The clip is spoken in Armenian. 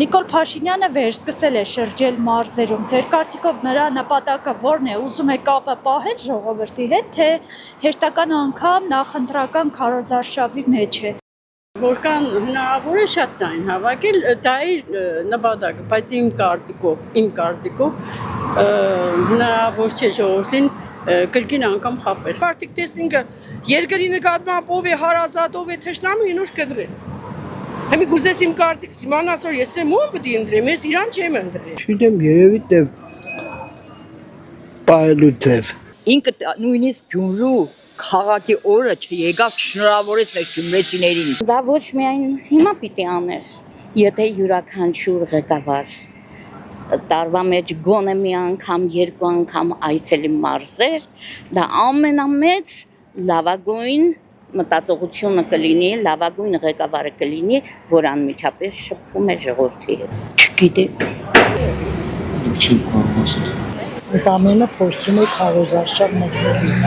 Նիկոլ Փաշինյանը վերսկսել է շրջել մարզերում։ Ձեր կարծիքով նրա նպատակը ո՞րն է, ուզում է կապը պահել ժողովրդի հետ, թե հերթական անգամ նախընտրական քարոզարշավի մեջ է։ Որքան հնարավոր է շատ տայն հավաքել, դա իր նպատակը, բայց իմ կարծիքով հնարավոր չէ ժողովրդին կրկին անգամ խաբել։ Մարդիկ տեսնին կը երկրի նկատմամբ ով է հարազատ, ով է թշնամի, ինուշ կդրեն։ Հիմի գուզես իմ կարծիքս իմանաս որ ես եմ ում պիտի ընտրեմ, ես իրան չեմ ընտրել։ Չգիտեմ, երևի թե պահելու ձև։ Ինքը նույնիսկ Գյումրու քաղաքի օրը չեկավ շնորհավորեց մեր գյումրեցիներին։ Դա ոչ միայն հիմա պիտի աներ, եթե յուրաքանչյուր ղեկավար տարվա մեջ գոնե մի անգամ, երկու անգամ այցելի մարզեր, դա ամենամեծ լավագույն մտածողությունը կլինի, լավագույն ղեկավարը կլինի, որ անմիջապես շփվում է ժողովրդի հետ։ Չգիտեմ։ Չի կարող ասել։ Այդ ամենը փորձում է քարոզարշավ մտնել։